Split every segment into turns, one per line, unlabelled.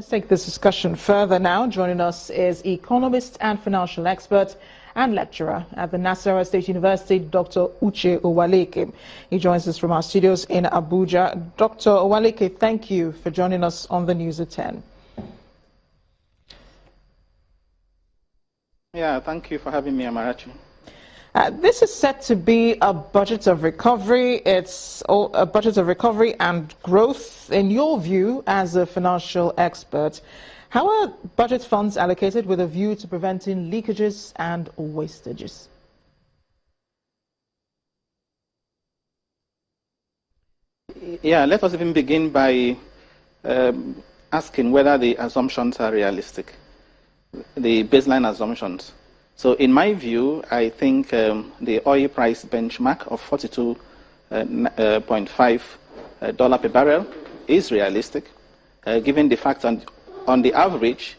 Let's take this discussion further now. Joining us is economist and financial expert and lecturer at the Nasarawa State University, Dr. Uche Owaleke. He joins us from our studios in Abuja. Dr. Owaleke, thank you for joining us on the News at 10.
Yeah, thank you for having me, Amarachi.
This is set to be a budget of recovery. It's a budget of recovery and growth. In your view, as a financial expert, how are budget funds allocated with a view to preventing leakages and wastages?
Yeah, let us even begin by asking whether the assumptions are realistic, the baseline assumptions. So in my view, I think the oil price benchmark of $42.5 per barrel is realistic, given the fact on the average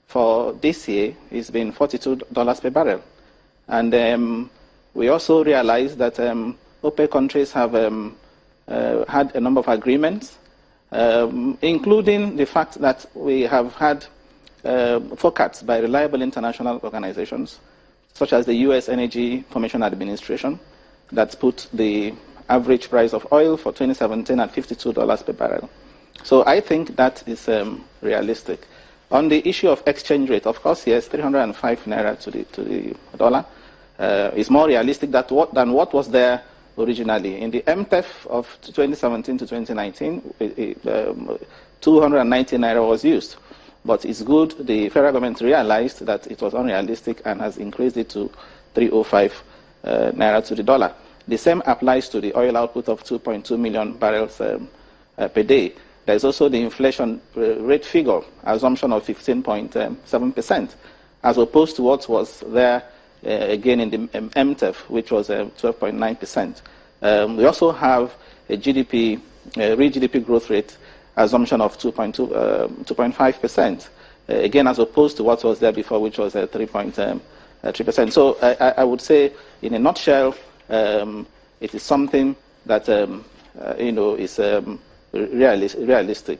for this year it's been $42 per barrel. And we also realize that OPEC countries have had a number of agreements, including the fact that we have had forecasts by reliable international organizations, such as the U.S. Energy Information Administration, that put the average price of oil for 2017 at $52 per barrel. So I think that is realistic. On the issue of exchange rate, of course, yes, 305 naira to the dollar is more realistic than what was there originally. In the MTEF of 2017 to 2019, 290 naira was used. But it's good the federal government realized that it was unrealistic and has increased it to 305 naira to the dollar. The same applies to the oil output of 2.2 million barrels per day. There's also the inflation rate figure, assumption of 15.7%, as opposed to what was there again in the MTEF, which was 12.9%. We also have a GDP, real GDP growth rate assumption of 2.5%, again, as opposed to what was there before, which was 3.3%. So I would say, in a nutshell, it is something that is realistic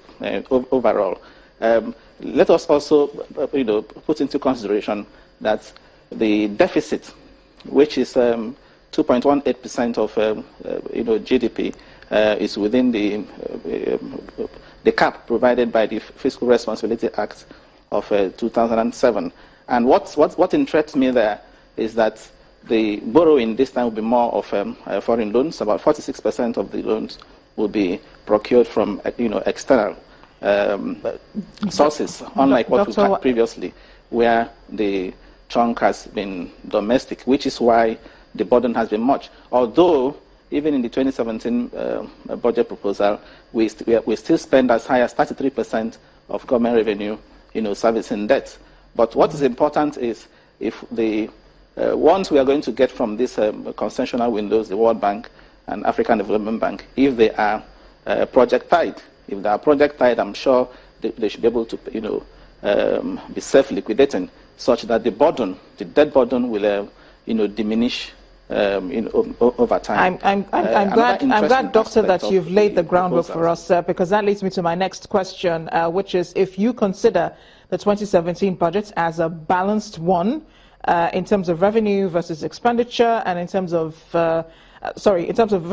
overall. Let us also put into consideration that the deficit, which is 2.18% of GDP, is within the cap provided by the Fiscal Responsibility Act of 2007. And what interests me there is that the borrowing this time will be more of foreign loans. About 46% of the loans will be procured from external sources, unlike what we had previously, where the chunk has been domestic, which is why the burden has been much. Although even in the 2017 budget proposal, we still spend as high as 33% of government revenue, servicing debt. But what is important is if the ones we are going to get from these concessional windows, the World Bank and African Development Bank, if they are project tied, if they are project tied, I'm sure they should be able to, be self-liquidating, such that the debt burden will, diminish. Over time.
I'm glad, Doctor, that you've laid the groundwork for us, because that leads me to my next question, which is if you consider the 2017 budget as a balanced one in terms of revenue versus expenditure, and in terms of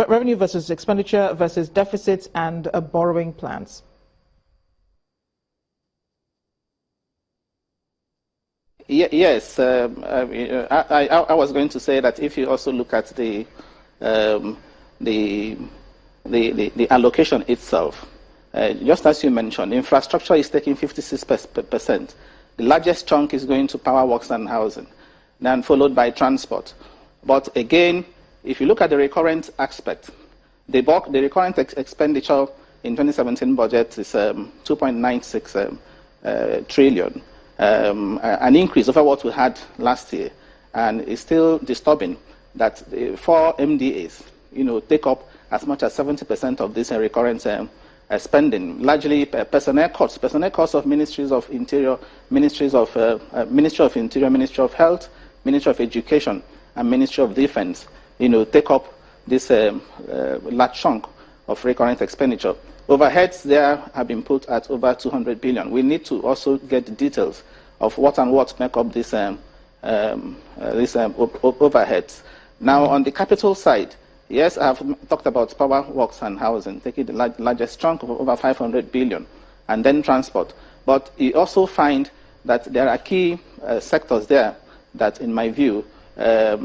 revenue versus expenditure versus deficits and borrowing plans.
Yes, I was going to say that if you also look at the allocation itself, just as you mentioned, infrastructure is taking 56%. The largest chunk is going to power works and housing, then followed by transport. But again, if you look at the recurrent aspect, the recurrent expenditure in 2017 budget is 2.96 trillion. An increase over what we had last year, and it's still disturbing that the 4 MDAs, take up as much as 70% of this recurrent spending, largely personnel costs of ministries of Interior, Ministry of Interior, Ministry of Health, Ministry of Education, and Ministry of Defense, take up this large chunk of recurrent expenditure. Overheads there have been put at over 200 billion. We need to also get the details of what and what make up this overheads. Now, on the capital side, yes, I have talked about power, works, and housing, taking the largest chunk of over 500 billion, and then transport. But you also find that there are key sectors there that, in my view, have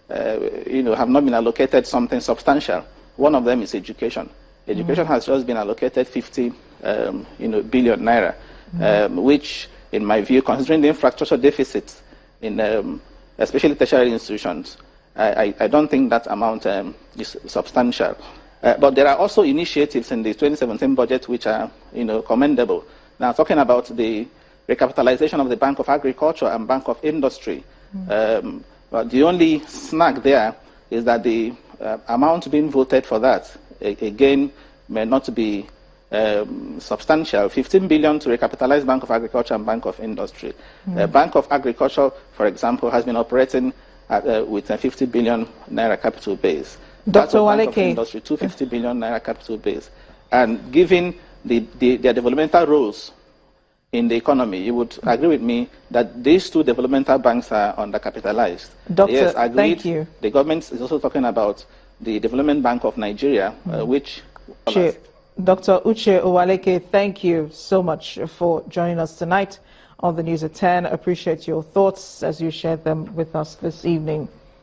not been allocated something substantial. One of them is education. Education has just been allocated 50 billion naira, which, in my view, considering the infrastructure deficits in especially tertiary institutions, I don't think that amount is substantial. But there are also initiatives in the 2017 budget which are commendable. Now, talking about the recapitalization of the Bank of Agriculture and Bank of Industry, but the only snag there is that the amount being voted for that, again, may not be substantial. 15 billion to recapitalize Bank of Agriculture and Bank of Industry. Bank of Agriculture, for example, has been operating with a 50 billion naira capital base.
Dr.
Bank of
Waleke.
Industry, 250 billion naira capital base. And given their developmental roles in the economy, you would agree with me that these two developmental banks are undercapitalized.
Doctor,
yes, agreed.
thank you.
The government is also talking about the Development Bank of Nigeria, which...
Dr. Uche Owaleke, thank you so much for joining us tonight on the News at 10. Appreciate your thoughts as you shared them with us this evening.